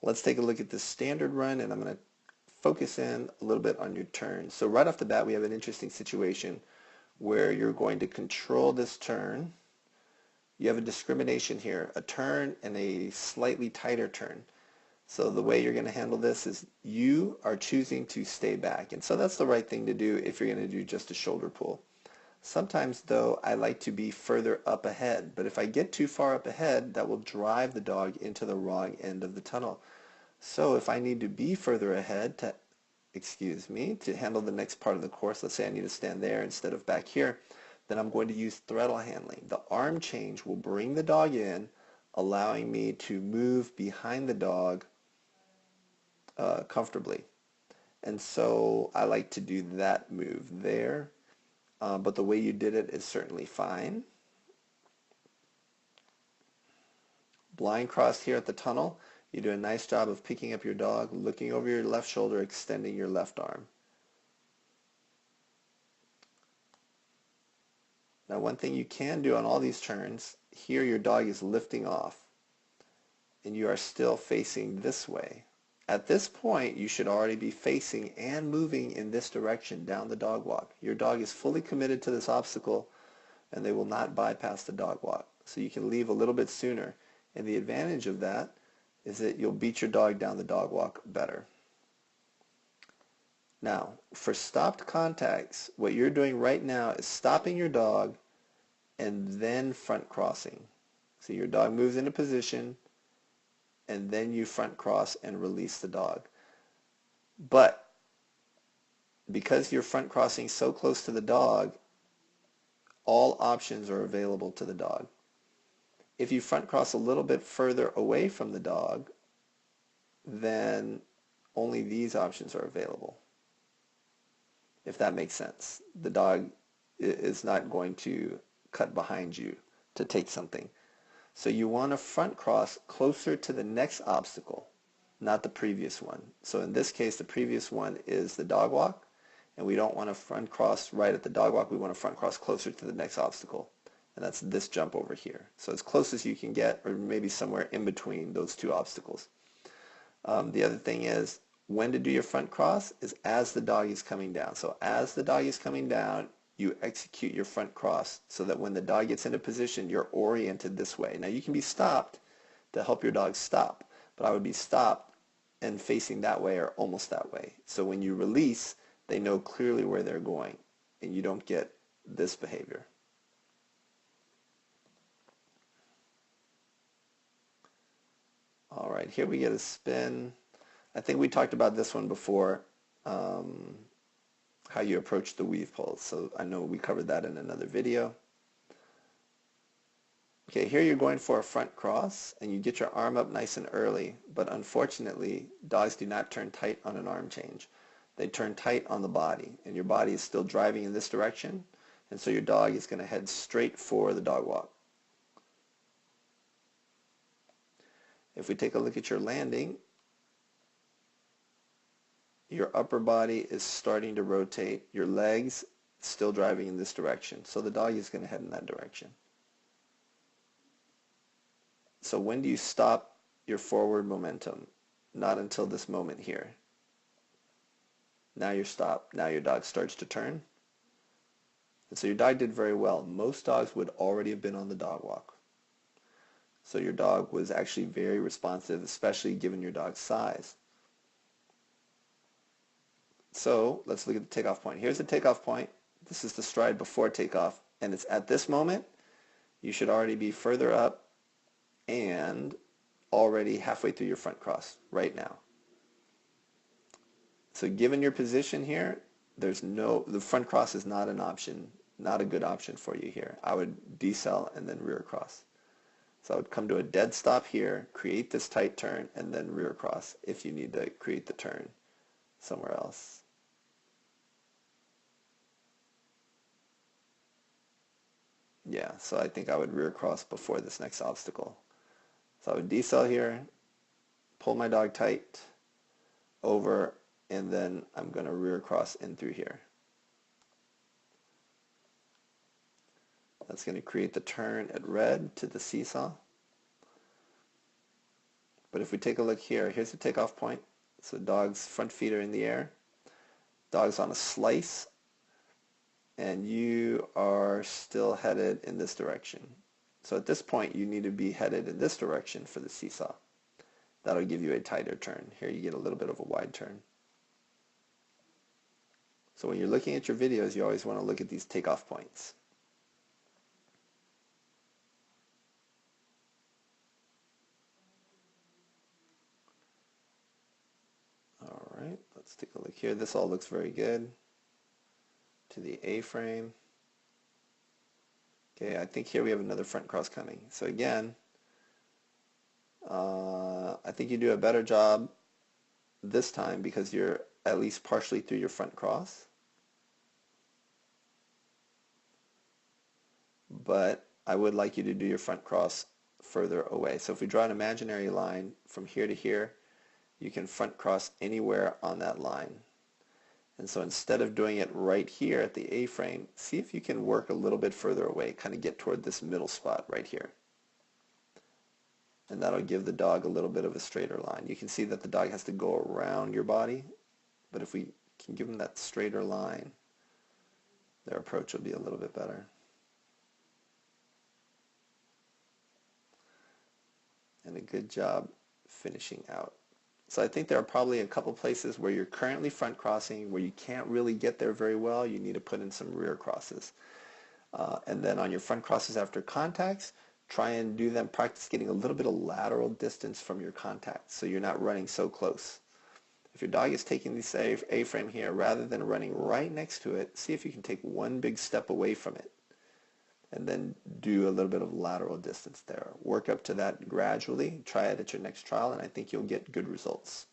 Let's take a look at the standard run, and I'm going to focus in a little bit on your turn. So right off the bat, we have an interesting situation where you're going to control this turn. You have a discrimination here, a turn and a slightly tighter turn. So the way you're going to handle this is you are choosing to stay back. And so that's the right thing to do if you're going to do just a shoulder pull. Sometimes, though, I like to be further up ahead. But if I get too far up ahead, that will drive the dog into the wrong end of the tunnel. So if I need to be further ahead to, to handle the next part of the course, let's say I need to stand there instead of back here, then I'm going to use throttle handling. The arm change will bring the dog in, allowing me to move behind the dog comfortably. And so I like to do that move there. But the way you did it is certainly fine. Blind cross here at the tunnel. You do a nice job of picking up your dog, looking over your left shoulder, extending your left arm. Now, one thing you can do on all these turns, here your dog is lifting off, and you are still facing this way. At this point, you should already be facing and moving in this direction down the dog walk. Your dog is fully committed to this obstacle, and they will not bypass the dog walk. So you can leave a little bit sooner. And the advantage of that is that you'll beat your dog down the dog walk better. Now, for stopped contacts, what you're doing right now is stopping your dog and then front crossing. So your dog moves into position, and then you front cross and release the dog. But because you're front crossing so close to the dog, all options are available to the dog. If you front cross a little bit further away from the dog, then only these options are available. If that makes sense. The dog is not going to cut behind you to take something. So you want to front cross closer to the next obstacle, not the previous one. So in this case, the previous one is the dog walk, and we don't want to front cross right at the dog walk. We want to front cross closer to the next obstacle, and that's this jump over here. So as close as you can get, or maybe somewhere in between those two obstacles. The other thing is, when to do your front cross is as the dog is coming down. So as the dog is coming down, you execute your front cross so that when the dog gets into position, you're oriented this way. Now you can be stopped to help your dog stop, but I would be stopped and facing that way or almost that way. So when you release, they know clearly where they're going, and you don't get this behavior. All right, here we get a spin. I think we talked about this one before, how you approach the weave pulls. So I know we covered that in another video. Okay, here you're going for a front cross, and you get your arm up nice and early, but unfortunately, dogs do not turn tight on an arm change. They turn tight on the body, and your body is still driving in this direction, and so your dog is going to head straight for the dog walk. If we take a look at your landing, your upper body is starting to rotate, your legs still driving in this direction, so the dog is going to head in that direction. So when do you stop your forward momentum? Not until this moment here. Now you're stopped. Now your dog starts to turn. And so your dog did very well. Most dogs would already have been on the dog walk. So your dog was actually very responsive, especially given your dog's size. So let's look at the takeoff point. Here's the takeoff point. This is the stride before takeoff. And it's at this moment, you should already be further up and already halfway through your front cross right now. So given your position here, the front cross is not an option, not a good option for you here. I would decel and then rear cross. So I would come to a dead stop here, create this tight turn, and then rear cross if you need to create the turn somewhere else. Yeah, so I think I would rear cross before this next obstacle. So I would decel here, pull my dog tight, over, and then I'm going to rear cross in through here. That's going to create the turn at red to the seesaw. But if we take a look here, here's the takeoff point. So dog's front feet are in the air. Dog's on a slice, and you are still headed in this direction. So at this point, you need to be headed in this direction for the seesaw. That'll give you a tighter turn. Here you get a little bit of a wide turn. So when you're looking at your videos, you always want to look at these takeoff points. All right, let's take a look here. This all looks very good. To the A-frame. Okay, I think here we have another front cross coming. So again, I think you do a better job this time because you're at least partially through your front cross. But I would like you to do your front cross further away. So if we draw an imaginary line from here to here, you can front cross anywhere on that line. And so instead of doing it right here at the A-frame, see if you can work a little bit further away, kind of get toward this middle spot right here. And that'll give the dog a little bit of a straighter line. You can see that the dog has to go around your body, but if we can give them that straighter line, their approach will be a little bit better. And a good job finishing out. So I think there are probably a couple places where you're currently front crossing where you can't really get there very well. You need to put in some rear crosses. And then on your front crosses after contacts, try and do them, practice getting a little bit of lateral distance from your contacts so you're not running so close. If your dog is taking this A-frame here, rather than running right next to it, see if you can take one big step away from it and then do a little bit of lateral distance there. Work up to that gradually. Try it at your next trial, and I think you'll get good results.